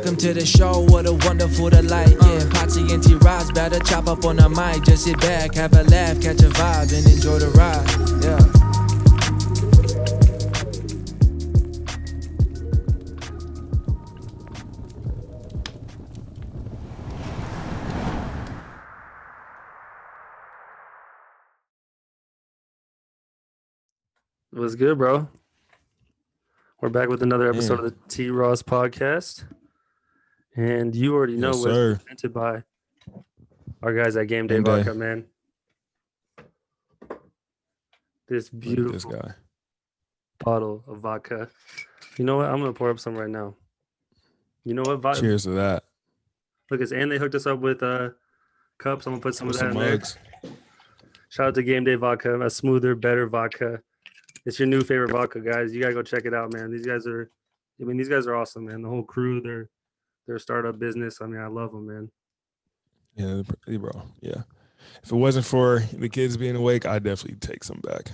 Welcome to the show, what a wonderful delight. Yeah, Potsy and T-Rods better chop up on the mic. Just sit back, have a laugh, catch a vibe, and enjoy the ride. Yeah. What's good, bro? We're back with another episode of the Tross Podcast. And you already know what's presented by our guys at Game Day Vodka, man. This beautiful bottle of vodka. You know what? I'm going to pour up some right now. You know what? Cheers to that. Look, and they hooked us up with cups. I'm going to put some of that in mugs. there. Shout out to Game Day Vodka, a smoother, better vodka. It's your new favorite vodka, guys. You gotta go check it out, man. These guys are awesome, man. The whole crew, they're a startup business. I mean, I love them, man. Yeah, bro. Yeah. If it wasn't for the kids being awake, I'd definitely take some back.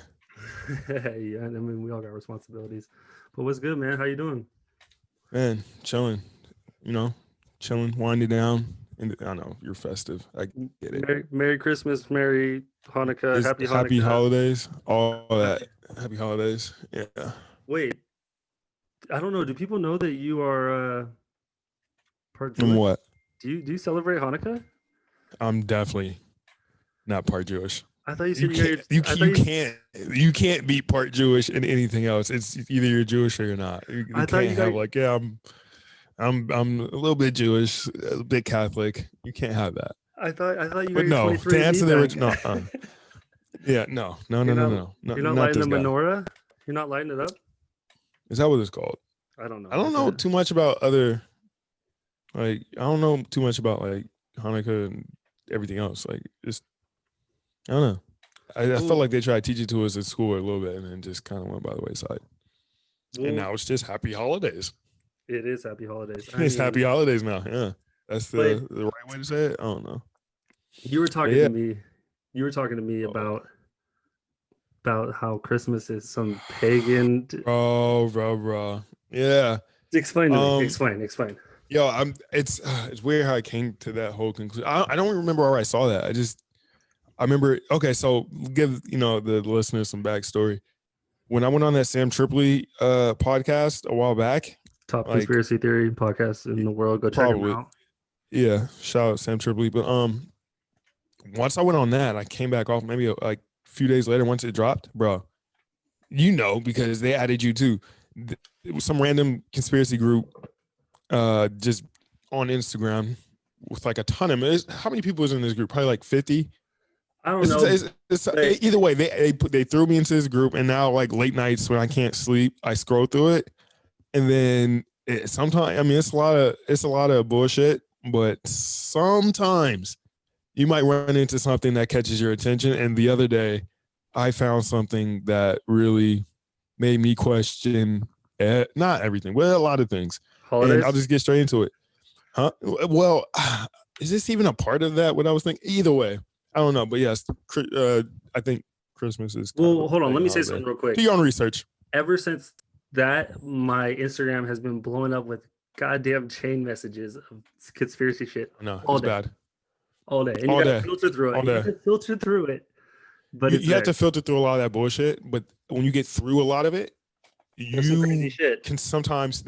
Yeah, I mean, we all got responsibilities. But what's good, man? How you doing? Man, chilling. Chilling, winding down. And I know you're festive. I get it. Merry Christmas, Merry Hanukkah, Happy Hanukkah. Happy holidays, all that. Happy holidays. Yeah. Wait, I don't know. Do people know that you are part Jewish? From what? Do you celebrate Hanukkah? I'm definitely not part Jewish. I thought you said you can't be part Jewish in anything else. It's either you're Jewish or you're not. You can't have I'm a little bit Jewish, a bit Catholic. You can't have that. I thought you. But no, to answer the original. Yeah, no. You're not lighting the menorah. You're not lighting it up. Is that what it's called? I don't know. I don't know too much about other. I don't know too much about Hanukkah and everything else. I don't know. I felt like they tried to teach it to us at school a little bit, and then just kind of went by the wayside. And now it's just happy holidays. It is happy holidays. Happy holidays now. Yeah, that's the right way to say it. I don't know. You were talking to me. You were talking to me about how Christmas is some pagan. Bro. Yeah. Explain to me. Explain. Yo, it's weird how I came to that whole conclusion. I don't remember where I saw that. I remember. Okay, so give the listeners some backstory. When I went on that Sam Tripoli podcast a while back. Top conspiracy theory podcast in the world. Go check them out. Yeah, shout out Sam Tripoli. But once I went on that, I came back off maybe a few days later once it dropped, bro. Because they added you too. It was some random conspiracy group just on Instagram with a ton of how many people was in this group? Probably 50. I don't know. Either way, they threw me into this group, and now late nights when I can't sleep, I scroll through it. And then sometimes, it's a lot of bullshit, but sometimes you might run into something that catches your attention. And the other day, I found something that really made me question not everything, but a lot of things. Holidays? And I'll just get straight into it. Huh? Well, is this even a part of that? What I was thinking? Either way, I don't know. But yes, I think Christmas is. Well, hold on. Let me say something real quick. Do your own research. Ever since that, my Instagram has been blowing up with goddamn chain messages of conspiracy shit. No, it's bad. All day. And you got to filter through it. You have to filter through it. But you have to filter through a lot of that bullshit. But when you get through a lot of it, you can sometimes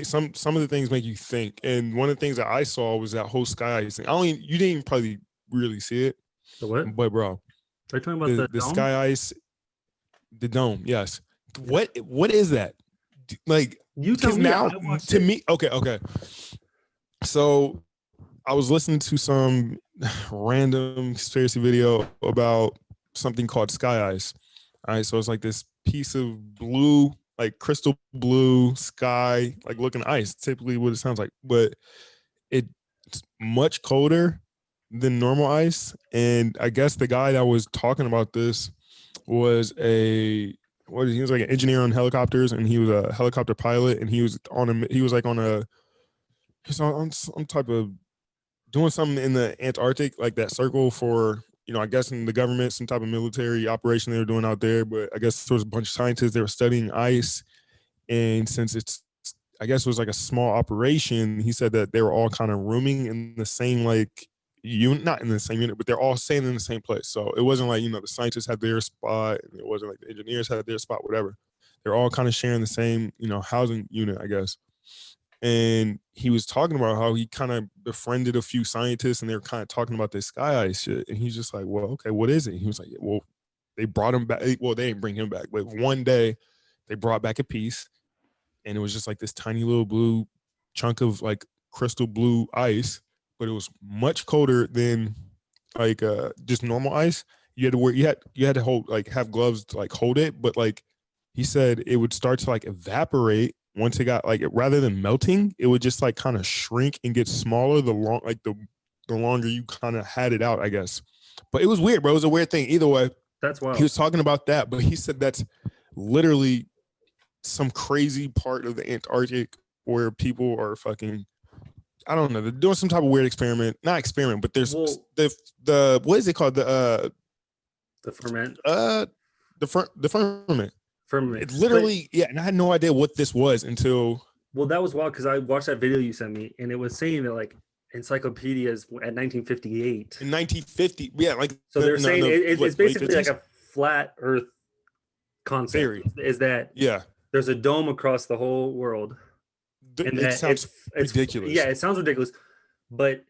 some of the things make you think. And one of the things that I saw was that whole sky ice thing. You didn't even probably really see it. The what? But bro, are you talking about the sky ice? The dome, yes. What is that? You tell me. Now to me, okay. So I was listening to some random conspiracy video about something called sky ice. All right, so it's this piece of blue, crystal blue sky, looking ice. Typically, what it sounds like, but it's much colder than normal ice. And I guess the guy that was talking about this was he was an engineer on helicopters, and he was a helicopter pilot, and he was on some type of doing something in the Antarctic, that circle for, I guess in the government, some type of military operation they were doing out there. But I guess there was a bunch of scientists, they were studying ice. And since it's I guess it was like a small operation. He said that they were all kind of rooming in the same like unit, not in the same unit, but they're all staying in the same place. So it wasn't like, the scientists had their spot, and it wasn't like the engineers had their spot, whatever. They're all kind of sharing the same, housing unit, I guess. And he was talking about how he kind of befriended a few scientists, and they were kind of talking about this sky ice shit. And he's just like, well, okay, what is it? And he was like, well, they brought him back. Well, they didn't bring him back, but one day they brought back a piece, and it was just like this tiny little blue chunk of like crystal blue ice, but it was much colder than like just normal ice. You had to wear, you had to hold, like, have gloves to like hold it, but like he said it would start to like evaporate once it got like, rather than melting, it would just like kind of shrink and get smaller the longer you kind of had it out, I guess. But it was weird, bro. It was a weird thing. Either way, That's wild. he was talking about that, but he said that's literally some crazy part of the Antarctic where people are fucking, I don't know, they're doing some type of weird experiment. Not experiment, but there's the what is it called? The ferment. The firmament. Firmament. It's literally, yeah, and I had no idea what this was until. Well, that was wild because I watched that video you sent me, and it was saying that like encyclopedias at 1958. In 1950, yeah, like so they're saying it's basically like a flat Earth concept. Theory is that there's a dome across the whole world, and it sounds ridiculous. Yeah, it sounds ridiculous, but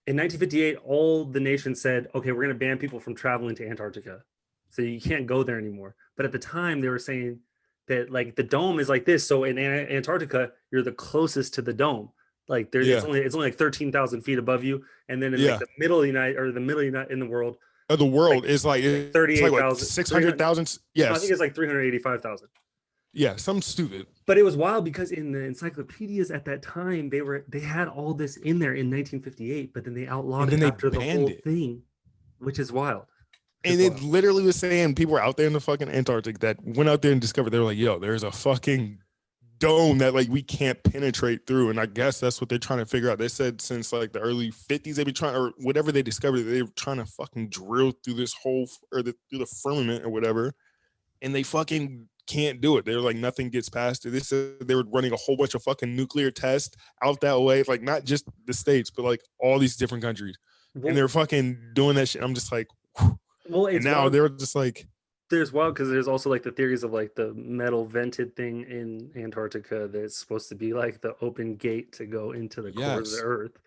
in 1958, all the nations said, "Okay, we're going to ban people from traveling to Antarctica, so you can't go there anymore." But at the time, they were saying that like the dome is like this, so in Antarctica, you're the closest to the dome. Like there's it's only like 13,000 feet above you, and then in like the middle of the in the world. The world is like 38,000, 600,000. Yes, no, I think it's like 385,000. Yeah, something stupid. But it was wild because in the encyclopedias at that time, they had all this in there in 1958, but then they outlawed it after the whole thing, which is wild. And it literally was saying people were out there in the fucking Antarctic that went out there and discovered, they were like, yo, there's a fucking dome that like we can't penetrate through. And I guess that's what they're trying to figure out. They said since like the early 50s, they've been trying, or whatever they discovered, they were trying to fucking drill through this whole, through the firmament or whatever. And they fucking can't do it. They're like, nothing gets past it. They said they were running a whole bunch of fucking nuclear tests out that way. Like not just the States, but like all these different countries. And they're fucking doing that shit. I'm just like, whew. Well, and now they're just like, there's wild because there's also like the theories of like the metal vented thing in Antarctica that's supposed to be like the open gate to go into the core of the Earth.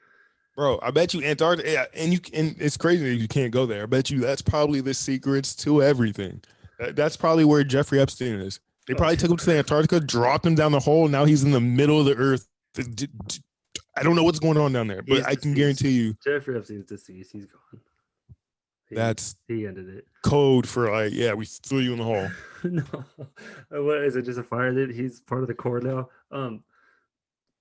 Bro, I bet you Antarctica, and it's crazy that you can't go there. I bet you that's probably the secrets to everything. That's probably where Jeffrey Epstein is. They probably took him to the Antarctica, dropped him down the hole. Now he's in the middle of the Earth. I don't know what's going on down there, but I can guarantee you, Jeffrey Epstein's deceased. He's gone. He ended it. Code for like, yeah, we threw you in the hole. No, what is it? Just a fire that he's part of the core now.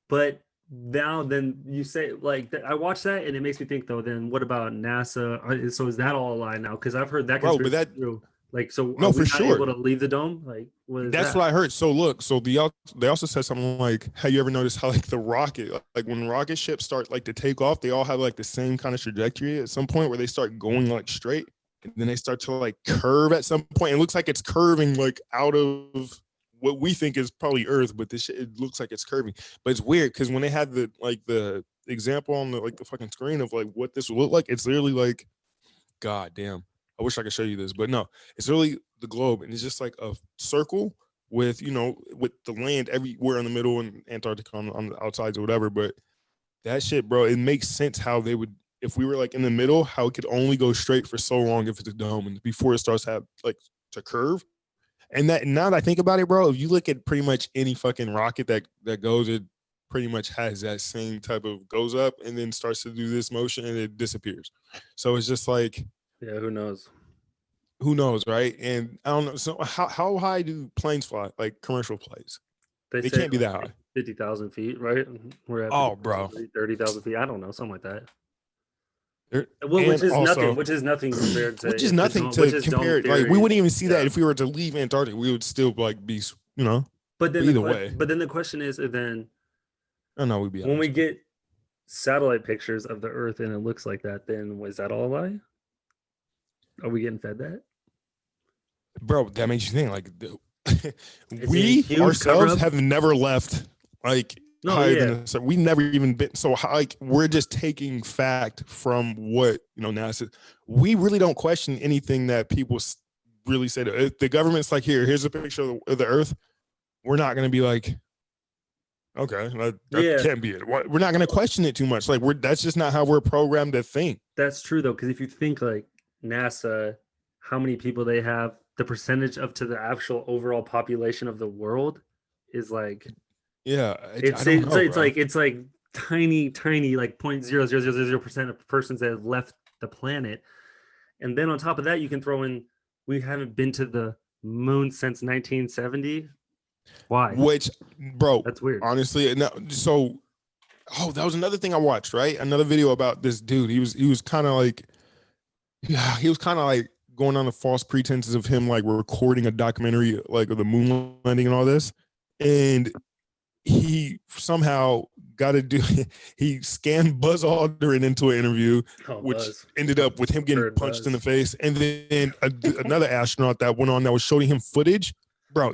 But now then you say like I watched that and it makes me think though. Then what about NASA? So is that all a lie now? Because I've heard that. Bro, but that true. Like so, no, are we for not sure. able to leave the dome? Like that's what I heard. So look, so they also said something like, have you ever noticed how like the rocket, like when rocket ships start like to take off, they all have like the same kind of trajectory at some point where they start going like straight, and then they start to like curve at some point. It looks like it's curving like out of what we think is probably Earth, but this shit, it looks like it's curving. But it's weird because when they had the example on the fucking screen of like what this would look like, it's literally like, god damn. I wish I could show you this, but no, it's really the globe, and it's just like a circle with, with the land everywhere in the middle and Antarctica on the outsides or whatever. But that shit, bro, it makes sense how they would, if we were like in the middle, how it could only go straight for so long if it's a dome and before it starts to have like to curve. And that now that I think about it, bro, if you look at pretty much any fucking rocket that goes, it pretty much has that same type of goes up and then starts to do this motion and it disappears. So it's just like, yeah, who knows? Who knows, right? And I don't know. So how high do planes fly? Like commercial planes? They can't be that high. 50,000 feet, right? We're at bro, 30,000 feet. I don't know, something like that. Which is nothing compared to. Which is nothing to compare. Like we wouldn't even see that if we were to leave Antarctica. We would still like be, But then either way. But then the question is, then. I know we'd be when we get satellite pictures of the Earth and it looks like that, then was that all a lie? Are we getting fed that? Bro, that makes you think like we ourselves have never left like No, higher yeah. than so we never even been so high. Like we're just taking fact from what NASA. We really don't question anything that people really say. If the government's like, here's a picture of the Earth, we're not going to be like, okay, that can't be it. We're not going to question it too much. Like that's just not how we're programmed to think. That's true though, because if you think like NASA, how many people they have, the percentage up to the actual overall population of the world is like, yeah, it's like tiny like 0.0000% of persons that have left the planet, and then on top of that, you can throw in we haven't been to the moon since 1970. Why? Which, bro, that's weird. Honestly, no. So, that was another thing I watched. Right, another video about this dude. He was kind of like, going on the false pretenses of him like recording a documentary like of the moon landing and all this, and he somehow got to do. He scanned Buzz Aldrin into an interview, which ended up with him getting punched in the face, and then another astronaut that went on that was showing him footage. Bro,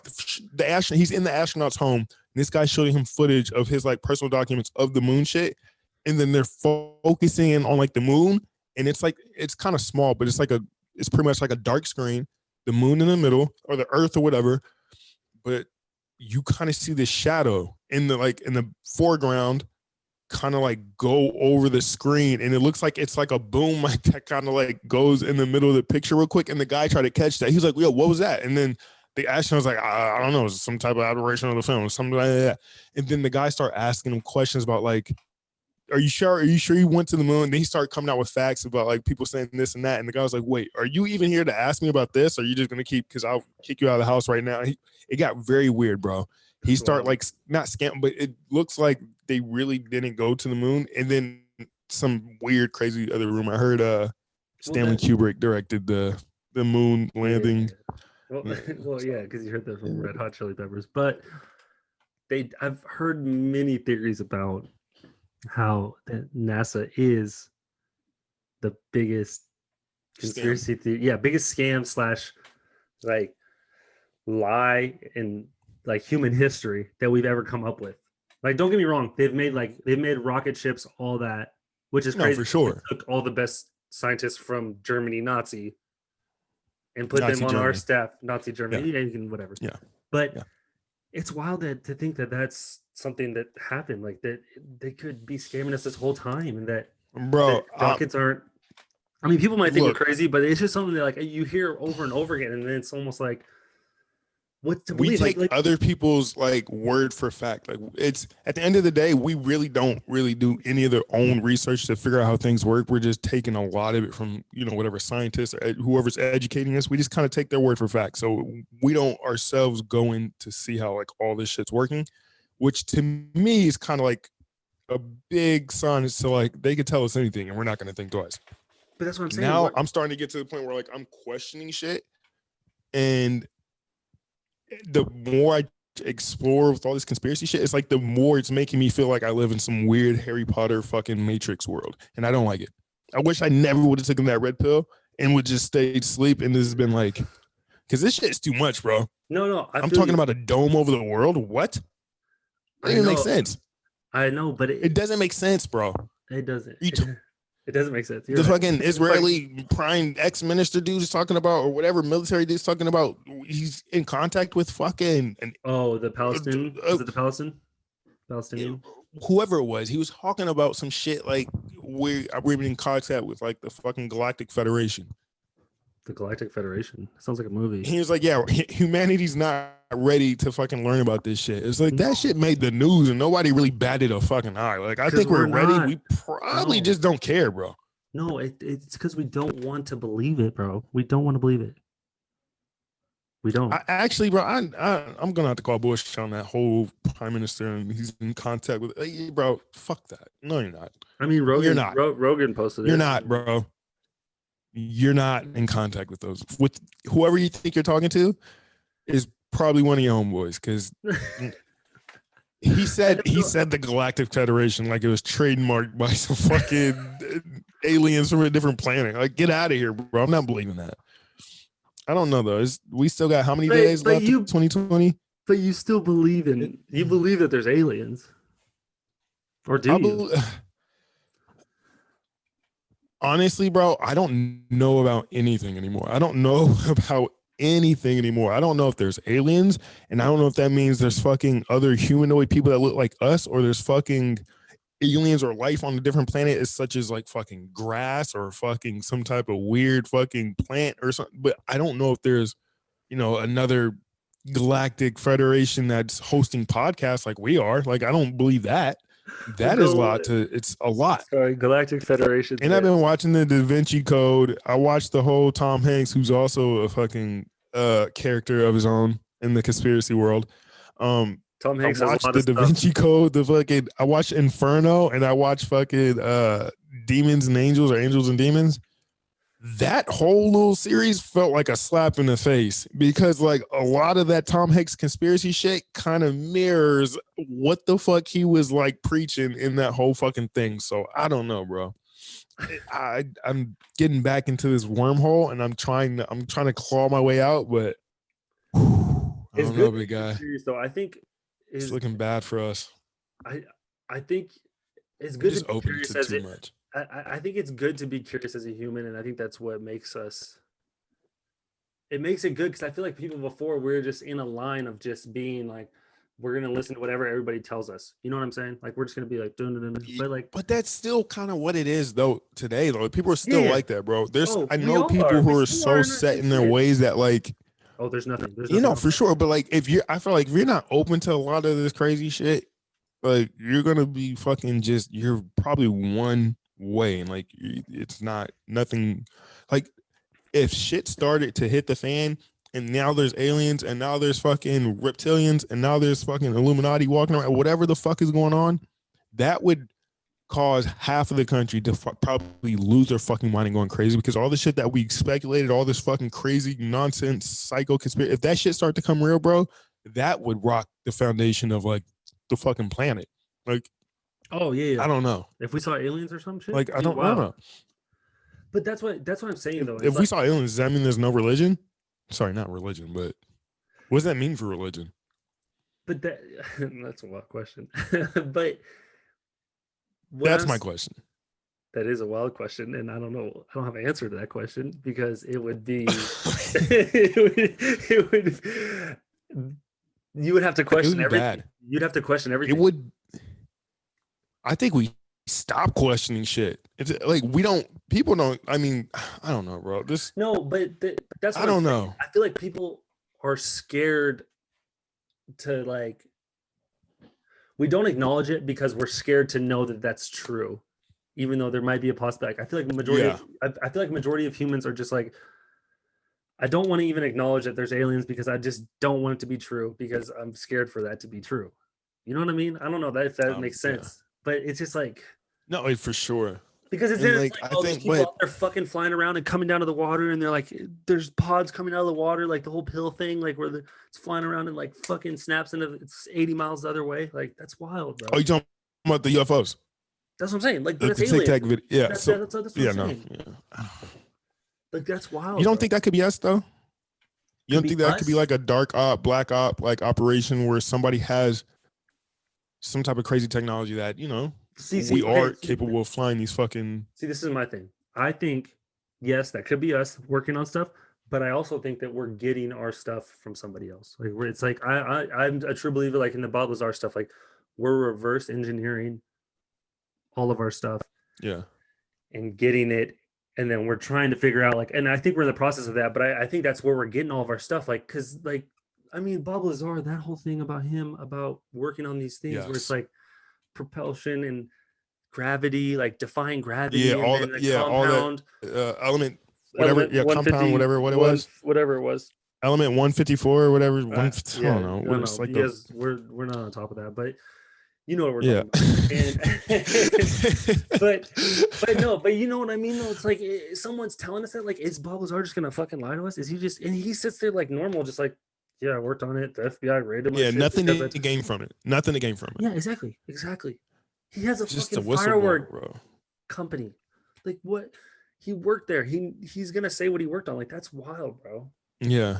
he's in the astronaut's home. And this guy's showing him footage of his like personal documents of the moon shit, and then they're focusing in on like the moon, and it's like it's kind of small, but it's pretty much like a dark screen, the moon in the middle or the Earth or whatever, but you kind of see the shadow in the foreground, kind of like go over the screen, and it looks like it's like a boom like that kind of like goes in the middle of the picture real quick, and the guy tried to catch that. He was like, "Yo, what was that?" And then the astronaut was like, I don't know, some type of aberration of the film, something like that. And then the guy started asking him questions about like, are you sure you went to the moon? Then he started coming out with facts about like people saying this and that. And the guy was like, wait, are you even here to ask me about this? Or are you just going to because I'll kick you out of the house right now? It got very weird, bro. He started like, not scam, but it looks like they really didn't go to the moon. And then some weird, crazy other rumor. I heard Stanley Kubrick directed the moon landing. Yeah. Well, yeah, because you heard that from Red Hot Chili Peppers. But I've heard many theories about how NASA is the biggest conspiracy theory. Yeah, biggest scam / like lie in like human history that we've ever come up with. Like, don't get me wrong, they've made rocket ships, all that, which is crazy. For sure. They took all the best scientists from Germany, Nazi, and put them on our staff, Nazi Germany, and whatever. Yeah. But it's wild to think that that's something that happened, like that they could be scamming us this whole time, and that rockets aren't. I mean, people might think we're crazy, but it's just something that like you hear over and over again, and then it's almost like, what to believe? We take other people's like word for fact. Like it's at the end of the day, we really don't do any of their own research to figure out how things work. We're just taking a lot of it from whatever scientists or whoever's educating us. We just kind of take their word for fact. So we don't ourselves go in to see how like all this shit's working, which to me is kind of like a big sign as to like they could tell us anything and we're not going to think twice. But that's what I'm saying. Now I'm starting to get to the point where like I'm questioning shit, and the more I explore with all this conspiracy shit, it's like the more it's making me feel like I live in some weird Harry Potter fucking Matrix world, and I don't like it. I wish I never would have taken that red pill and would just stay asleep. And this has been like, because this shit is too much, bro. No, I'm talking about a dome over the world. What? It doesn't make sense. I know, but it doesn't make sense, bro. It doesn't. It doesn't make sense. The fucking Israeli prime ex-minister dude is talking about, or whatever military dude's talking about, he's in contact with fucking... the Palestinian? Is it the Palestinian? Whoever it was, he was talking about some shit like we're in contact with like the fucking Galactic Federation. The Galactic Federation? Sounds like a movie. He was like, yeah, humanity's not ready to fucking learn about this shit. It's like that shit made the news and nobody really batted a fucking eye. Like, I think we're ready. We probably just don't care, bro. No, it's because we don't want to believe it, bro. We don't want to believe it. We don't. Actually, bro, I'm gonna have to call bullshit on that whole prime minister and he's in contact with. Hey, bro, fuck that. No, you're not. I mean, Rogan. You're not. Rogan posted it. You're not, bro. You're not in contact with those. With whoever you think you're talking to is probably one of your homeboys, because he said the Galactic Federation like it was trademarked by some fucking aliens from a different planet. Like, get out of here, bro. I'm not believing that. I don't know though. We still got how many days left in 2020? But you still believe that there's aliens, or do you? Honestly, bro, I don't know about anything anymore. I don't know about anything anymore. I don't know if there's aliens, and I don't know if that means there's fucking other humanoid people that look like us, or there's fucking aliens or life on a different planet, as such as like fucking grass or fucking some type of weird fucking plant or something. But I don't know if there's, another galactic federation that's hosting podcasts like we are. Like, I don't believe that. That is it's a lot. Sorry, Galactic Federation. And I've been watching the Da Vinci Code. I watched the whole Tom Hanks, who's also a fucking character of his own in the conspiracy world. Tom Hanks I has watched a lot the of Da stuff. Vinci Code. I watched Inferno, and I watched fucking Demons and Angels, or Angels and Demons. That whole little series felt like a slap in the face, because like a lot of that Tom Hanks conspiracy shit kind of mirrors what the fuck he was like preaching in that whole fucking thing. So I don't know, bro. I'm getting back into this wormhole, and I'm trying to claw my way out, but I don't know, big guy. Serious, though. I think it's looking bad for us. I think it's good to be curious to too much. I think it's good to be curious as a human, and I think that's what makes us. It makes it good, because I feel like people before, we're just in a line of just being like, we're gonna listen to whatever everybody tells us. You know what I'm saying? Like, we're just gonna be like, dun, dun, dun. But that's still kind of what it is though today. Though people are still like that, bro. I know people who are so set in their ways that like, there's nothing. For sure. But like, I feel like if you're not open to a lot of this crazy shit, like you're gonna be fucking you're probably one way, and like it's nothing. Like if shit started to hit the fan, and now there's aliens, and now there's fucking reptilians, and now there's fucking Illuminati walking around, whatever the fuck is going on, that would cause half of the country to probably lose their fucking mind and going crazy, because all the shit that we speculated, all this fucking crazy nonsense psycho conspiracy, if that shit start to come real, bro, that would rock the foundation of like the fucking planet. Like, oh yeah. I don't know if we saw aliens or some shit. Like, I don't know. But that's what I'm saying though. If we saw aliens, does that mean there's no religion? Sorry, not religion, but what does that mean for religion? But that's a wild question. But that's my question. That is a wild question, and I don't know. I don't have an answer to that question, because it would be you would have to question everything. Bad. You'd have to question everything. It would. I think we stop questioning shit. It's like people don't. I mean, I don't know, bro. That's what I don't know. I feel like people are scared to like. We don't acknowledge it because we're scared to know that that's true, even though there might be a possibility. I feel like the majority. I feel like majority of humans are just like, I don't want to even acknowledge that there's aliens, because I just don't want it to be true, because I'm scared for that to be true. You know what I mean? I don't know if that makes sense, but it's just like, no, for sure. Because it's like I think people out there fucking flying around and coming down to the water, and they're like, there's pods coming out of the water, like the whole pill thing, like where it's flying around and like fucking snaps into it's 80 miles the other way. Like, that's wild, bro. Oh, you talking about the UFOs? That's what I'm saying. Like, the TikTok video. Yeah. That's what I'm saying. Yeah. Like, that's wild. You don't think that could be us though? You don't think that could be like a dark op, black op, like operation where somebody has some type of crazy technology that, we are capable of flying these fucking. See, this is my thing. I think, yes, that could be us working on stuff, but I also think that we're getting our stuff from somebody else. Like, it's like I'm a true believer. Like in the Balthazar stuff, like we're reverse engineering all of our stuff, and getting it, and then we're trying to figure out and I think we're in the process of that. But I think that's where we're getting all of our stuff. Like, because I mean, Bob Lazar, that whole thing about him, about working on these things where it's like propulsion and gravity, like defying gravity, all that element, whatever, compound, whatever it was, element 154 or whatever. I don't know. We're not on top of that, but you know what we're talking about. But you know what I mean though. It's like someone's telling us that, like, is Bob Lazar just gonna fucking lie to us? Is he just, and he sits there like normal, just like, yeah, I worked on it. The FBI raided my shit. Nothing to gain from it. Nothing to gain from it. Yeah, exactly. He has a fucking firework company. Like, what? He worked there. He's gonna say what he worked on. Like, that's wild, bro. Yeah.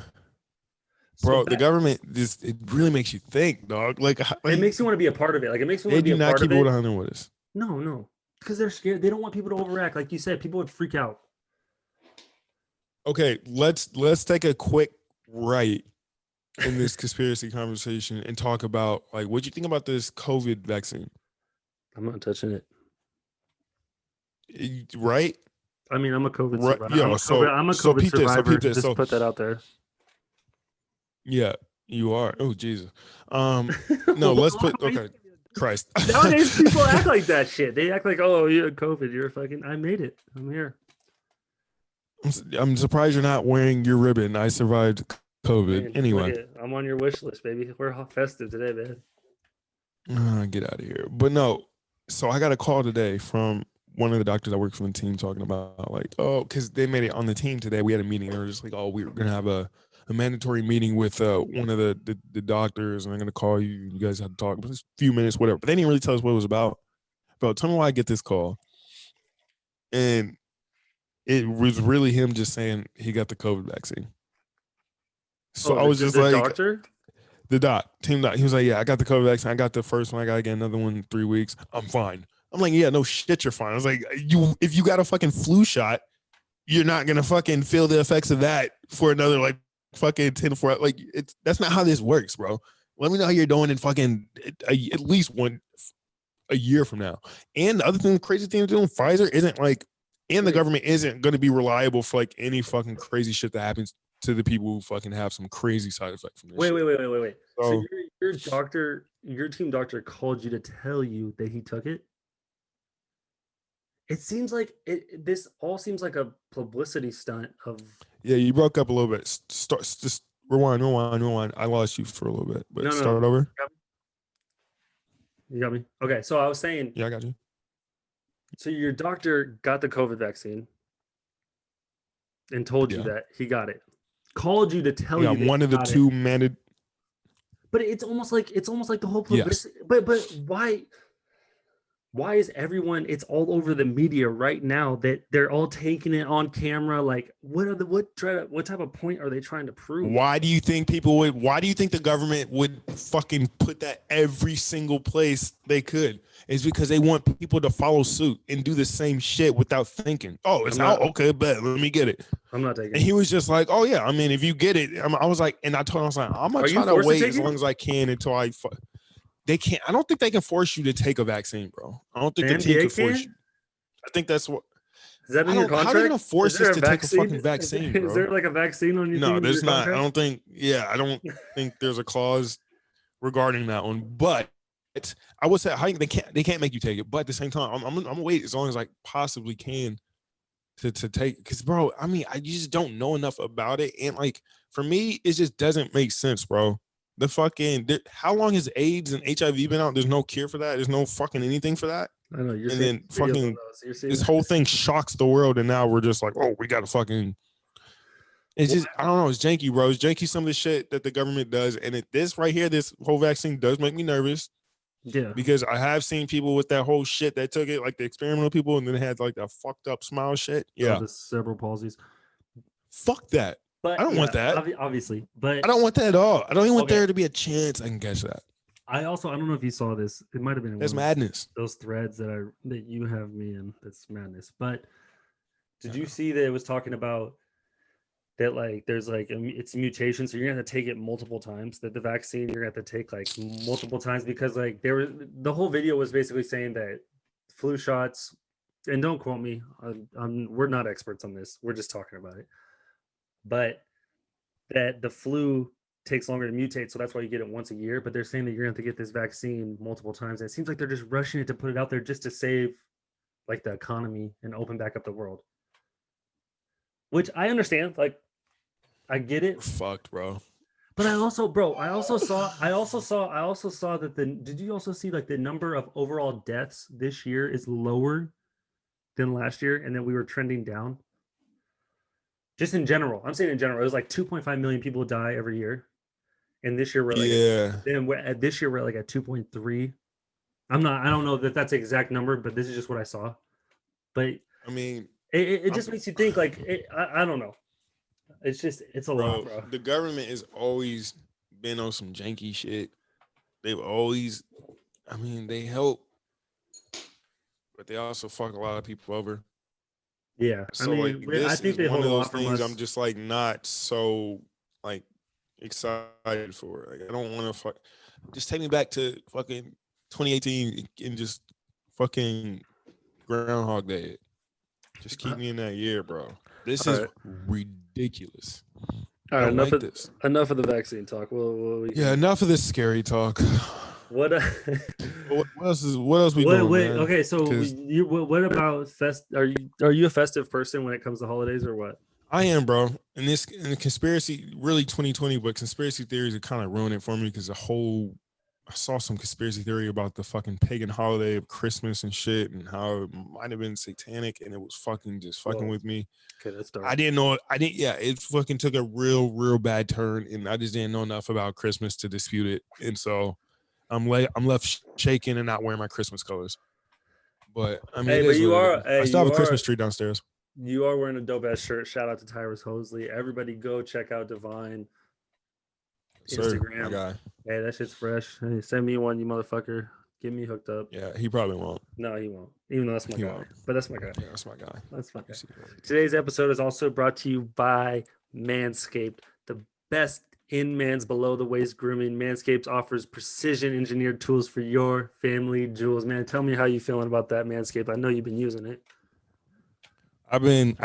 bro, the government it really makes you think, dog. Like it makes you want to be a part of it. Like it makes you want to they be do a not part keep of it it. 100 with us. No, because they're scared. They don't want people to overact. Like you said, people would freak out. Okay, let's take a quick right in this conspiracy conversation and talk about like what you think about this COVID vaccine. I'm not touching it. Right? I mean, I'm a COVID Right. survivor. Yo, I'm a so COVID peep this, survivor. this. Just put that out there. Yeah, you are. Oh Jesus. No, let's put okay. Christ. Nowadays people act like that shit. They act like, oh, you had COVID. You're fucking I made it. I'm here. I'm surprised you're not wearing your ribbon. I survived COVID. Man, Anyway. I'm on your wish list, baby. We're festive today, man. Get out of here. But no, so I got a call today from one of the doctors that works for the team talking about like, oh, because they made it on the team today. We had a meeting. They were just like, oh, we were gonna have a mandatory meeting with one of the doctors, and I'm gonna call you. You guys had to talk. It was a few minutes, whatever. But they didn't really tell us what it was about. Bro, tell me why I get this call. And it was really him just saying he got the COVID vaccine. So I was just like, doctor? The team doc. He was like, yeah, I got the COVID vaccine. I got the first one. I got to get another one in 3 weeks. I'm fine. I'm like, yeah, no shit, you're fine. I was like, if you got a fucking flu shot, you're not going to fucking feel the effects of that for another like fucking 10 4. Like, that's not how this works, bro. Let me know how you're doing in fucking at least a year from now. And the other thing, the crazy thing doing, Pfizer isn't like, and the government isn't going to be reliable for like any fucking crazy shit that happens to the people who fucking have some crazy side effect from this. Wait. So your doctor, your team doctor called you to tell you that he took it? It seems like this all seems like a publicity stunt of. Yeah, you broke up a little bit. Just rewind. I lost you for a little bit, but start over. You got me? Okay, so I was saying. Yeah, I got you. So your doctor got the COVID vaccine and told you that he got it. Called you to tell you that one of the two mandated. But it's almost like the whole publicity. Yes. But why is everyone? It's all over the media right now that they're all taking it on camera. Like, what type of point are they trying to prove? Why do you think why do you think the government would fucking put that every single place they could? It's because they want people to follow suit and do the same shit without thinking. Oh, it's out. Okay, bet. Let me get it. I'm not taking it. And he was just like, oh yeah. I mean, if you get it, I was like, and I told him, I was like, I'm gonna try to wait as long as I can until they can't. I don't think they can force you to take a vaccine, bro. I don't think the team can force you. I think that's what. Is that in your contract? How are they gonna force us to take a fucking vaccine, bro? Is there like a vaccine on your? No, there's not. I don't think. Yeah, I don't think there's a clause regarding that one. But I would say they can't make you take it. But at the same time, I'm gonna wait as long as I possibly can to take it. Because, bro, I mean, I just don't know enough about it, and like for me, it just doesn't make sense, bro. How long has AIDS and HIV been out? There's no cure for that. There's no fucking anything for that. I know. And then fucking this whole thing shocks the world, and now we're just like, oh, we gotta fucking. It's just I don't know. It's janky, bro. It's janky some of the shit that the government does, and this right here, this whole vaccine does make me nervous. Yeah. Because I have seen people with that whole shit that took it, like the experimental people, and then had like that fucked up smile shit. Yeah. The cerebral palsies. Fuck that. But I don't want that. Obviously, but I don't want that at all. I don't even want there to be a chance I can catch that. I don't know if you saw this. It might have been that's madness. Those threads that you have me in. That's madness. But did you see that it was talking about that like there's like it's a mutation, so you're gonna have to take it multiple times. That the vaccine you're gonna have to take like multiple times because like the whole video was basically saying that flu shots, and don't quote me. We're not experts on this. We're just talking about it. But that the flu takes longer to mutate, so that's why you get it once a year. But they're saying that you're going to have to get this vaccine multiple times. And it seems like they're just rushing it to put it out there just to save like the economy and open back up the world. Which I understand. Like, I get it. We're fucked, bro. But I also saw that did you also see like the number of overall deaths this year is lower than last year, and then we were trending down? Just in general, I'm saying in general, it was like 2.5 million people die every year, and this year we're like, this year we're like at 2.3. I don't know that that's the exact number, but this is just what I saw. But I mean, it just makes you think like I don't know. It's a lot, bro. The government has always been on some janky shit. They've always, I mean, they help, but they also fuck a lot of people over. Yeah, So I this think is they one hold of a those lot from things us. I'm just like not so like excited for. Like I don't want to just take me back to fucking 2018 and just fucking Groundhog Day. Just keep me in that year, bro. This is ridiculous. All right, enough of the vaccine talk. Enough of this scary talk. What else we doing, man? Okay, so what about are you a festive person when it comes to holidays or what? I am, bro. And the conspiracy, really 2020, but conspiracy theories are kind of ruining it for me because I saw some conspiracy theory about the fucking pagan holiday of Christmas and shit and how it might have been satanic and it was fucking with me. Okay, that's dark. I didn't know. It fucking took a real bad turn and I just didn't know enough about Christmas to dispute it. And so I'm left shaking and not wearing my Christmas colors. But I mean, I still have a Christmas tree downstairs. You are wearing a dope ass shirt. Shout out to Tyrus Hosley. Everybody go check out Divine Instagram. My guy. Hey, that shit's fresh. Hey, send me one, you motherfucker. Get me hooked up. Yeah, he probably won't. No, he won't. Even though that's my guy. But that's my guy. Yeah, that's my guy. That's my guy. Today's episode is also brought to you by Manscaped, the best in man's below the waist grooming. Manscaped offers precision engineered tools for your family jewels. Man, tell me how you feeling about that, Manscaped. I know you've been using it. I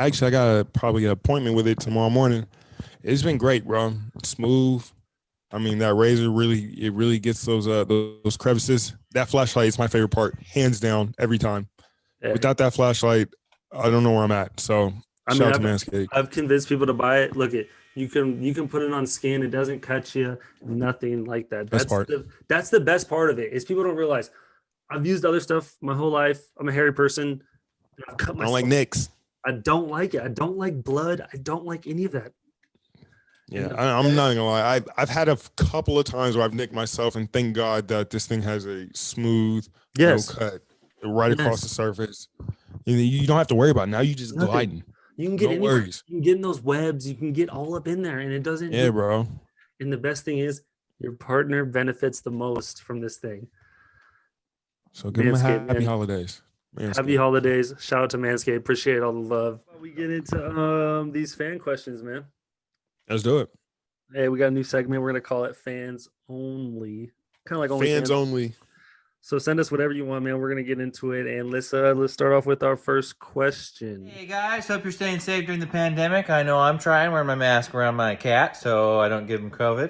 got probably an appointment with it tomorrow morning. It's been great, bro. Smooth. I mean, that razor really gets those crevices. That flashlight is my favorite part, hands down, every time. Yeah. Without that flashlight, I don't know where I'm at. So shout out to Manscaped. I've convinced people to buy it. Look, you can put it on skin. It doesn't cut you. Nothing like that. That's the best part of it. Is people don't realize. I've used other stuff my whole life. I'm a hairy person. I've cut myself. I don't like nicks. I don't like it. I don't like blood. I don't like any of that. Yeah, I'm not gonna lie. I've had a couple of times where I've nicked myself, and thank God that this thing has a smooth no cut right across the surface. You don't have to worry about it. Now you just gliding. You can get you can get in those webs. You can get all up in there, and it doesn't. Yeah, bro. And the best thing is, your partner benefits the most from this thing. So give them a happy holidays. Manscaped. Happy holidays. Shout out to Manscaped. Appreciate all the love. We get into these fan questions, man. Let's do it. Hey, we got a new segment. We're going to call it Fans Only. Kind of like only Fans Only. So send us whatever you want, man. We're going to get into it. And let's start off with our first question. Hey, guys. Hope you're staying safe during the pandemic. I know I'm trying, wearing my mask around my cat so I don't give him COVID.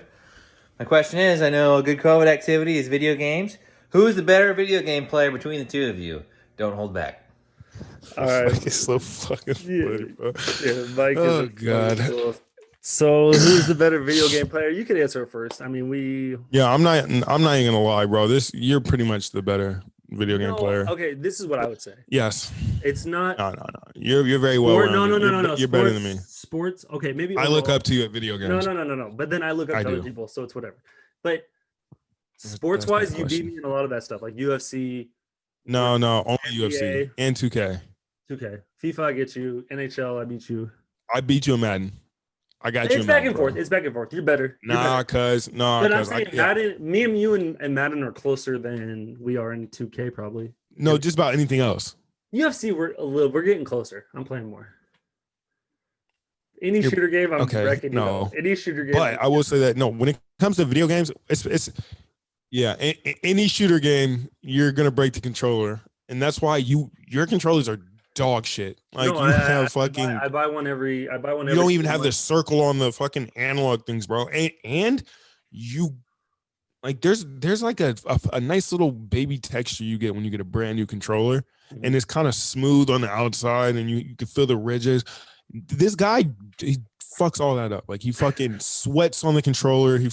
My question is, I know a good COVID activity is video games. Who's the better video game player between the two of you? Don't hold back. All right. Mike is so fucking funny, bro. Yeah, Mike is God. Cool. So who's the better video game player? You can answer first. I mean, Yeah, I'm not even gonna lie, bro. You're pretty much the better video game player. Okay, this is what I would say. Yes. It's not. No. You're very well. No. You're better than me. Sports. Okay, maybe. I look up to you at video games. No. But then I look up to other people, so it's whatever. But sports-wise, you beat me in a lot of that stuff, like UFC. No, only NBA, UFC and 2K. 2K, FIFA, I get you. NHL, I beat you. I beat you in Madden. I got you. It's back and forth. It's back and forth. You're better. But I'm saying Madden, me and you and Madden are closer than we are in 2K probably. No, just about anything else. UFC, we're getting closer. I'm playing more. Any shooter game, I'm wrecking. No, any shooter game. But I will say that when it comes to video games, it's any shooter game, you're gonna break the controller, and that's why your controllers are dog shit. Like I buy one every. You don't even have the circle on the fucking analog things, bro. And you like there's like a nice little baby texture you get when you get a brand new controller, and it's kind of smooth on the outside, and you can feel the ridges. This guy, he fucks all that up. Like he fucking sweats on the controller. He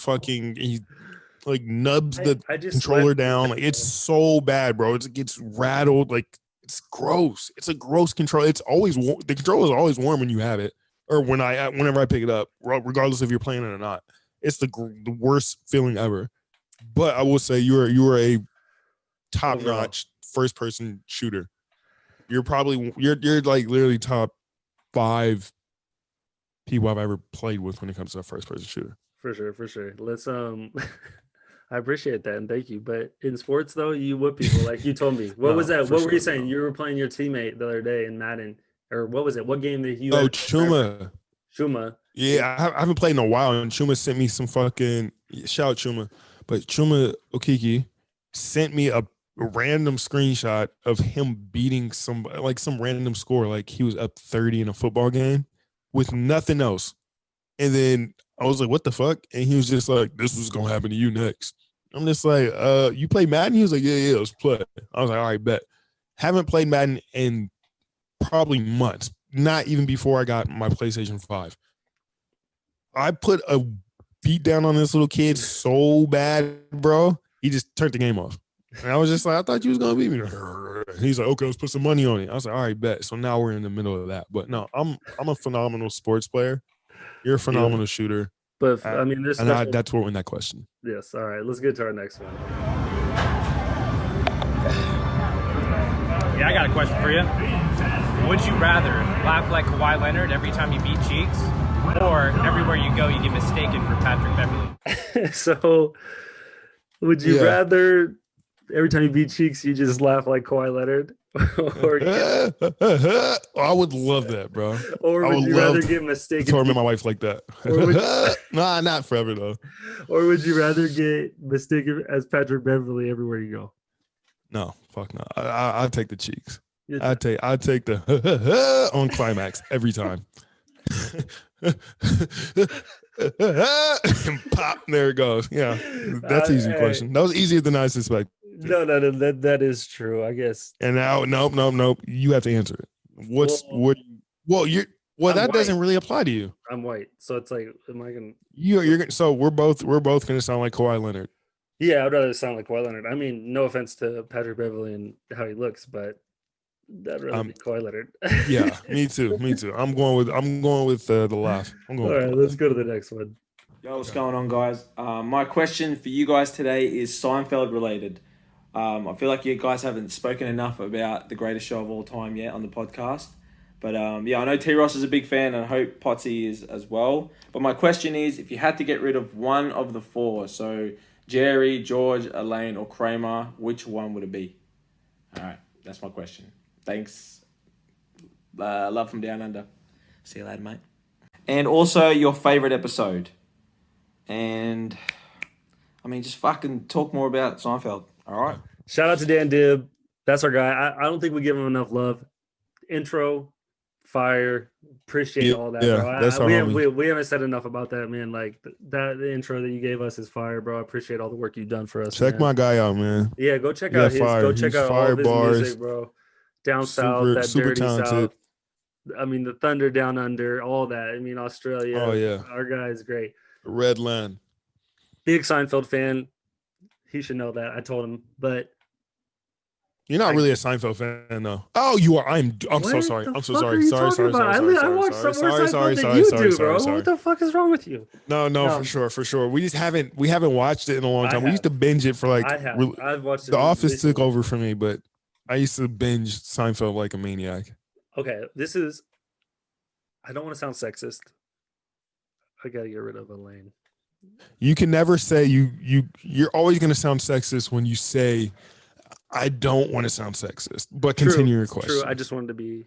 like nubs the controller down. Like it's so bad, bro. It gets rattled. Like it's gross. It's a gross control. It's always the controller is always warm when you have it, or whenever I pick it up, regardless if you're playing it or not. It's the worst feeling ever. But I will say you are a top notch first person shooter. You're like literally top 5 people I've ever played with when it comes to a first person shooter. For sure. Let's I appreciate that and thank you. But in sports though, you whip people like you told me. What was that? What were you saying? You were playing your teammate the other day in Madden, or what was it? What game did you? Chuma. Yeah, I haven't played in a while, and Chuma sent me some fucking shout out Chuma, but Chuma Okiki sent me a random screenshot of him beating some random score, like he was up 30 in a football game with nothing else. And then I was like, what the fuck? And he was just like, this was gonna happen to you next. I'm just like, you play Madden? He was like, yeah, let's play. I was like, all right, bet. Haven't played Madden in probably months, not even before I got my PlayStation 5. I put a beat down on this little kid so bad, bro. He just turned the game off. And I was just like, I thought you was gonna beat me. He's like, okay, let's put some money on it. I was like, all right, bet. So now we're in the middle of that. But no, I'm a phenomenal sports player. You're a phenomenal shooter. But I mean, that's where we're in that question. Yes. All right, let's get to our next one. Yeah, I got a question for you. Would you rather laugh like Kawhi Leonard every time you beat cheeks, or everywhere you go you get mistaken for Patrick Beverley? So, would you rather every time you beat cheeks you just laugh like Kawhi Leonard, or I would love that, bro. Or would you rather get mistaken? Torment my wife like that. Nah, not forever though. Or would you rather get mistaken as Patrick Beverley everywhere you go? No, fuck no. I take the cheeks. I take the on climax every time. And pop, there it goes. Yeah, that's an easy question. That was easier than I suspected. No, that is true, I guess. And now, nope. You have to answer it. That doesn't really apply to you. I'm white, so it's like, am I gonna? You're gonna. So we're both gonna sound like Kawhi Leonard. Yeah, I'd rather sound like Kawhi Leonard. I mean, no offense to Patrick Beverley and how he looks, but I'd rather be Kawhi Leonard. Yeah, me too. I'm going with the laugh. All right, let's go to the next one. Yo, what's going on, guys? My question for you guys today is Seinfeld related. I feel like you guys haven't spoken enough about the greatest show of all time yet on the podcast. But I know T-Ross is a big fan, and I hope Potsy is as well. But my question is, if you had to get rid of one of the four, so Jerry, George, Elaine, or Kramer, which one would it be? All right, that's my question. Thanks. Love from down under. See you later, mate. And also your favorite episode. And I mean, just fucking talk more about Seinfeld. All right. Shout out to Dan Dibb. That's our guy. I don't think we give him enough love. Intro, fire. Appreciate all that, bro. We haven't said enough about that, man. Like the intro that you gave us is fire, bro. I appreciate all the work you've done for us. Check my guy out, man. Yeah, go check out his. Fire. Go check out all of his music, bro. Down south, that super dirty talented. south. I mean, the Thunder down under, all that. I mean, Australia. Oh yeah, our guy is great. Red Land. Big Seinfeld fan. He should know that. I told him, but you're not really a Seinfeld fan, though. Oh, you are. I'm so sorry. I'm so sorry. Sorry. I watched some more Seinfeld than you do, bro. What the fuck is wrong with you? No, for sure. We haven't watched it in a long time. We used to binge it for like. I've watched it. The Office took over for me, but I used to binge Seinfeld like a maniac. Okay, I don't want to sound sexist. I gotta get rid of Elaine. You can never say you're always gonna sound sexist when you say I don't want to sound sexist. But continue your question. True. I just wanted to be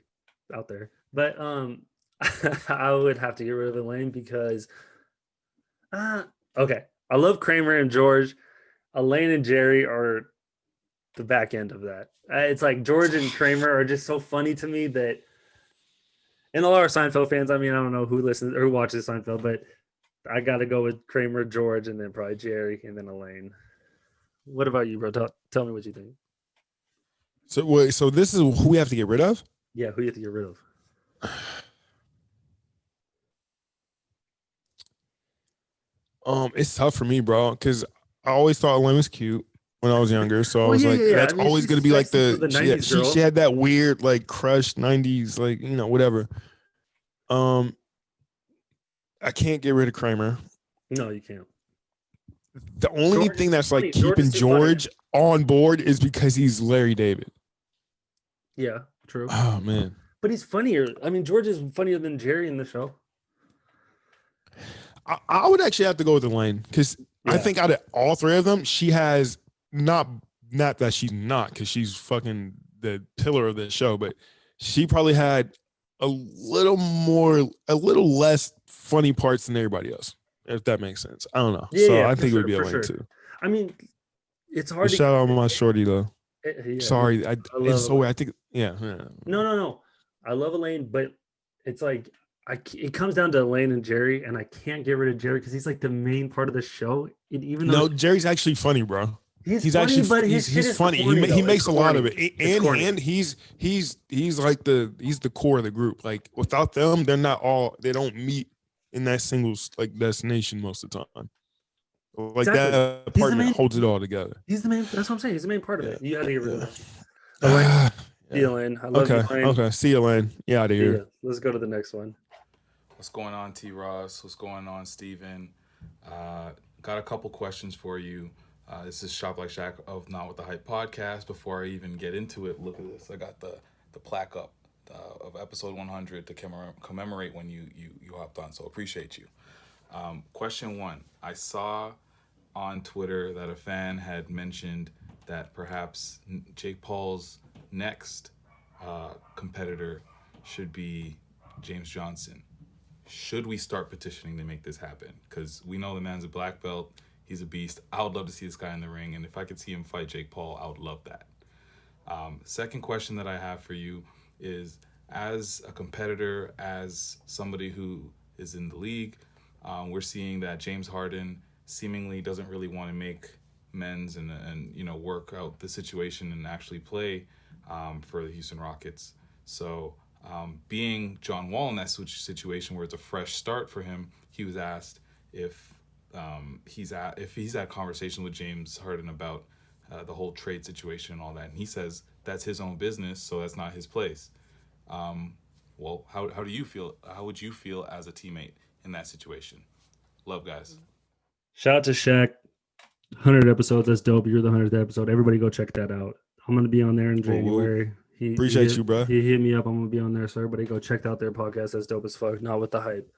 out there. But I would have to get rid of Elaine because okay. I love Kramer and George. Elaine and Jerry are the back end of that. It's like George and Kramer are just so funny to me that, and a lot of Seinfeld fans, I mean, I don't know who listens or who watches Seinfeld, but I got to go with Kramer, George, and then probably Jerry, and then Elaine. What about you, bro? Tell me what you think. So this is who we have to get rid of? Yeah, who you have to get rid of? It's tough for me, bro, because I always thought Elaine was cute when I was younger. So I was that's always going to be like she had that weird like crush 90s, like, whatever. I can't get rid of Kramer. No, you can't. The only thing that's like keeping George on board is because he's Larry David. Yeah, true. Oh man. But he's funnier. I mean, George is funnier than Jerry in the show. I would actually have to go with Elaine because I think out of all three of them, she has not that she's not because she's fucking the pillar of the show, but she probably had a little less funny parts than everybody else, if that makes sense. I don't know. So I think it would be Elaine too. I mean, it's hard. Shout out my shorty though. Sorry, I it's so weird. I think No. I love Elaine, but it's like it comes down to Elaine and Jerry, and I can't get rid of Jerry because he's like the main part of the show. Even though Jerry's actually funny, bro. He's funny, but he's funny. He makes a lot of it, and he's like the core of the group. Like without them, they don't meet in that single like destination most of the time. Like that apartment holds it all together. He's the main. That's what I'm saying. He's the main part of it. You had to get rid of it. Elaine. See you, Elaine. I love you, Elaine. Okay. See you, Elaine. Yeah, out of here. Let's go to the next one. What's going on, T. Ross? What's going on, Steven? Got a couple questions for you. This is Shop Like Shaq of Not With The Hype podcast. Before I even get into it, look at this. I got the plaque up of episode 100 to commemorate when you hopped on. So appreciate you. Question one. I saw on Twitter that a fan had mentioned that perhaps Jake Paul's next competitor should be James Johnson. Should we start petitioning to make this happen? Because we know the man's a black belt. He's a beast. I would love to see this guy in the ring. And if I could see him fight Jake Paul, I would love that. Second question that I have for you is, as a competitor, as somebody who is in the league, we're seeing that James Harden seemingly doesn't really want to make amends and work out the situation and actually play for the Houston Rockets. So being John Wall in that situation where it's a fresh start for him, he was asked if he's had conversation with James Harden about the whole trade situation and all that, and he says that's his own business, so that's not his place. Well, how do you feel? How would you feel as a teammate in that situation? Love, guys. Shout out to Shaq. 100 episodes. That's dope. You're the 100th episode. Everybody go check that out. I'm gonna be on there in January. Appreciate you, bro. He hit me up. I'm gonna be on there, so everybody go check out their podcast. That's dope as fuck. Not With The Hype.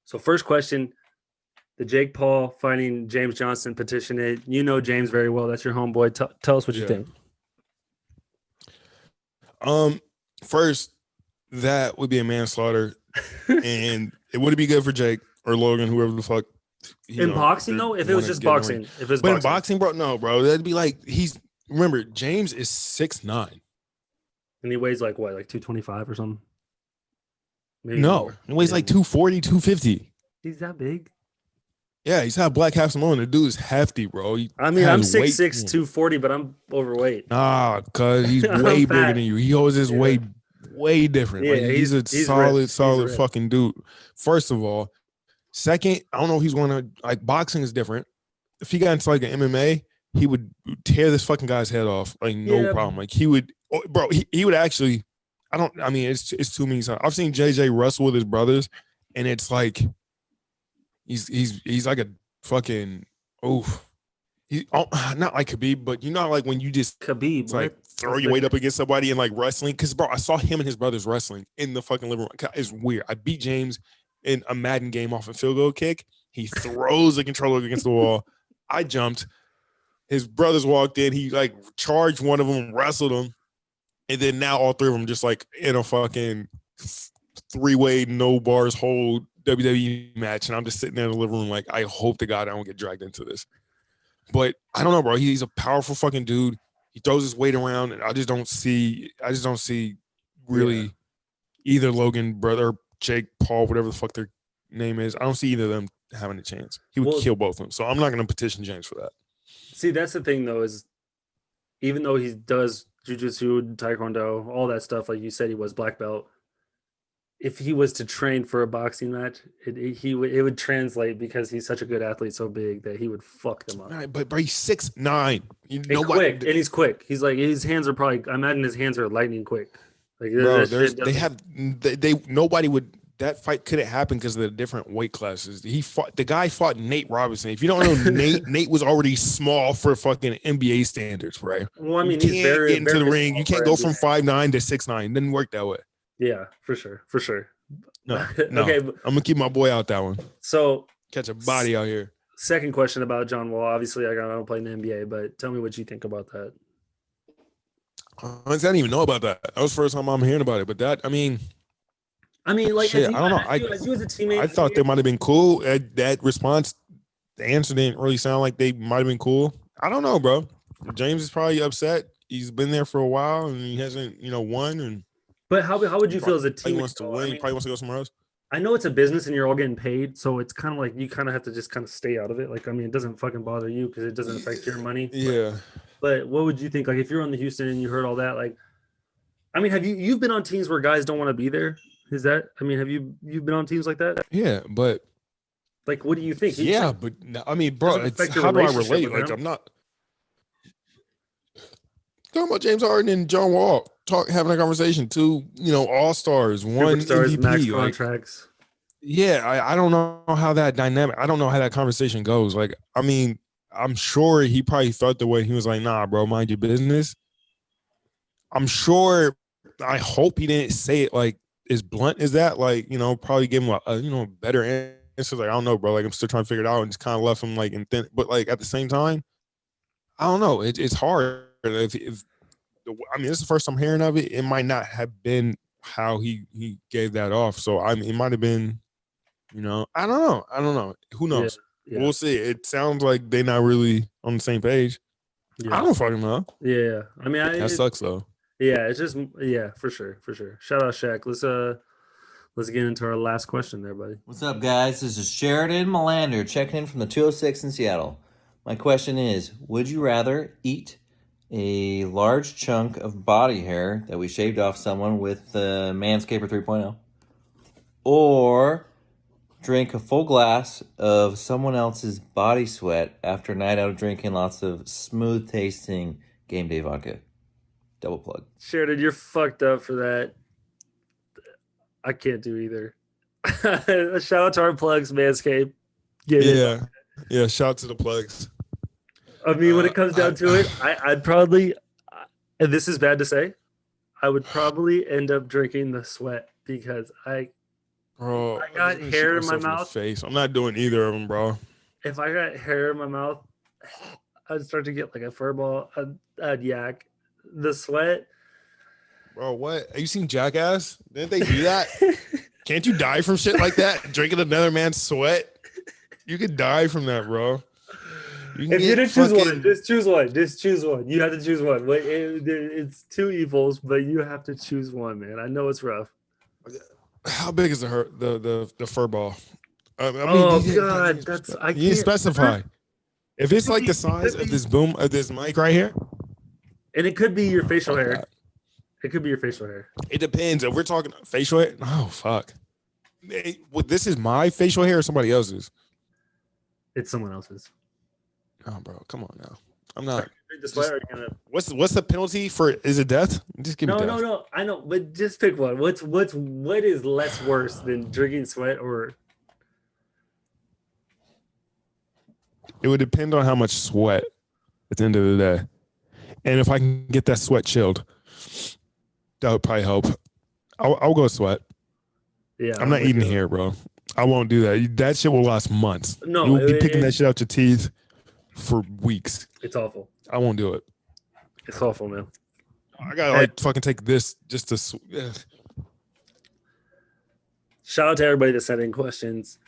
So first question. The Jake Paul fighting James Johnson petition it. You know James very well. That's your homeboy. Tell us what you think. First, that would be a manslaughter, and it wouldn't be good for Jake or Logan, whoever the fuck. In boxing, though, if it was just boxing, in boxing, bro, no, bro, that'd be like remember James is 6'9", and he weighs like what, like 225 or something. Maybe no, more. He weighs like 240, 250. He's that big. Yeah, he's had black half Samoan. The dude is hefty, bro. I'm 6'6", 240, but I'm overweight. Nah, cuz he's way bigger than you. He holds his weight way different. Yeah, like, he's a solid fucking dude. First of all. Second, I don't know if he's going to, like, boxing is different. If he got into like an MMA, he would tear this fucking guy's head off. Like, no problem. Like, he would, bro, he would actually, it's too many times. I've seen JJ wrestle with his brothers, and it's like, he's like a fucking, not like Khabib, but you know, like when you just Khabib, like throw your weight up against somebody and like wrestling. Because, bro, I saw him and his brothers wrestling in the fucking living room. It's weird. I beat James in a Madden game off a field goal kick. He throws the controller against the wall. I jumped. His brothers walked in. He like charged one of them, wrestled him. And then now all three of them just like in a fucking three-way no bars hold WWE match. And I'm just sitting there in the living room like, I hope to God I don't get dragged into this. But I don't know, bro. He's a powerful fucking dude. He throws his weight around, and I just don't see really either Logan, brother, Jake Paul, whatever the fuck their name is. I don't see either of them having a chance. He would kill both of them. So I'm not going to petition James for that. See, that's the thing, though, is even though he does jiu-jitsu, taekwondo, all that stuff, like you said, he was black belt. If he was to train for a boxing match, it would translate because he's such a good athlete, so big that he would fuck them up. Right, but he's 6'9". Quick, and he's quick. He's like, his hands are probably, I imagine his hands are lightning quick. Like, bro, nobody would. That fight couldn't happen because of the different weight classes. The guy fought Nate Robinson. If you don't know Nate was already small for fucking NBA standards, right? Well, I mean, you can't get into the ring. You can't go from 5'9" to 6'9". It didn't work that way. Yeah, for sure. No. Okay, I'm gonna keep my boy out that one. So catch a body out here. Second question about John Wall. Obviously, I don't play in the NBA, but tell me what you think about that. Honestly, I didn't even know about that. That was the first time I'm hearing about it. But that, I mean, like, shit, I don't know. As you as a teammate, I thought they might have been cool. That response, the answer didn't really sound like they might have been cool. I don't know, bro. James is probably upset. He's been there for a while and he hasn't, won. And but how would you feel as a teammate? He wants to win. He probably wants to go somewhere else. I know it's a business and you're all getting paid, so it's kind of like you kind of have to just kind of stay out of it. Like, I mean, it doesn't fucking bother you because it doesn't affect your money. Yeah. But what would you think? Like, if you're on the Houston and you heard all that, like, I mean, have you've been on teams where guys don't want to be there? Is that? I mean, have you've been on teams like that? Yeah, but like, what do you think? Yeah, but I mean, bro, how do I relate? Like, I'm not talking about James Harden and John Wall having a conversation. Two, all-stars, one MVP, max contracts. Yeah, I don't know how that dynamic. I don't know how that conversation goes. Like, I mean, I'm sure he probably felt the way he was like, "Nah, bro, mind your business." I'm sure. I hope he didn't say it like as blunt as that. Like, probably give him a better answer. Like, I don't know, bro. Like, I'm still trying to figure it out, and just kind of left him like but like at the same time, I don't know. It's hard. If I mean, this is the first I'm hearing of it. It might not have been how he gave that off. So it might have been, I don't know. Who knows? Yeah. We'll see. It sounds like they're not really on the same page. Yeah. I don't fucking know. Yeah. I mean, that sucks though. Yeah, it's just for sure. Shout out Shaq. Let's get into our last question there, buddy. What's up, guys? This is Sheridan Melander checking in from the 206 in Seattle. My question is, would you rather eat a large chunk of body hair that we shaved off someone with the Manscaped 3.0, or drink a full glass of someone else's body sweat after a night out of drinking lots of smooth-tasting Game Day Vodka? Double plug. Sheridan, you're fucked up for that. I can't do either. Shout out to our plugs, Manscaped. Yeah. Shout out to the plugs. I mean, when it comes down to it, I'd probably, and this is bad to say, I would probably end up drinking the sweat because I got hair in my mouth. Face. I'm not doing either of them, bro. If I got hair in my mouth, I'd start to get like a fur ball. I'd yak. The sweat. Bro, what? Have you seen Jackass? Didn't they do that? Can't you die from shit like that? Drinking another man's sweat? You could die from that, bro. If you're to choose one, just choose one. Just choose one. You have to choose one. It's two evils, but you have to choose one, man. I know it's rough. How big is the fur ball? I mean, God, I can't. You specify. If it's like the size of this mic right here, and it could be your facial hair. It could be your facial hair. It depends. If we're talking facial hair, oh fuck. This is my facial hair or somebody else's? It's someone else's. Oh, bro, come on now. I'm not. What's the penalty for? Is it death? Just give me death. No. I know, but just pick one. What is less worse than drinking sweat or? It would depend on how much sweat at the end of the day, and if I can get that sweat chilled, that would probably help. I'll go sweat. Yeah, I'm not eating hair, bro. I won't do that. That shit will last months. No, you'll be picking that shit out your teeth for weeks. It's awful. I won't do it. It's awful, man. I gotta fucking take this just to. Shout out to everybody that sent in questions.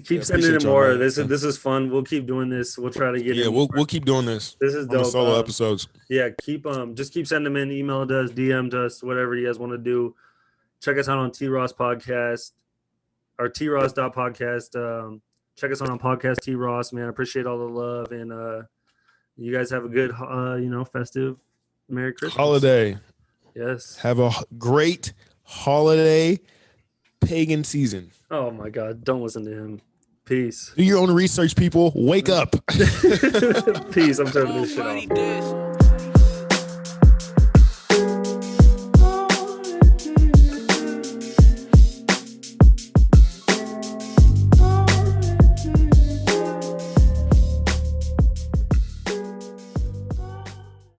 Keep sending in more. This is fun. We'll keep doing this. We'll try to get. Yeah, we'll keep doing this. This is dope. Solo episodes. Yeah, keep sending them in. Email us, DM us, whatever you guys want to do. Check us out on Tross Podcast or tross.podcast. Check us out on Podcast Tross, man. I appreciate all the love, and you guys have a good, festive Merry Christmas holiday. Yes. Have a great holiday pagan season. Oh my God! Don't listen to him. Peace. Do your own research, people. Wake up. Peace. I'm turning this shit off.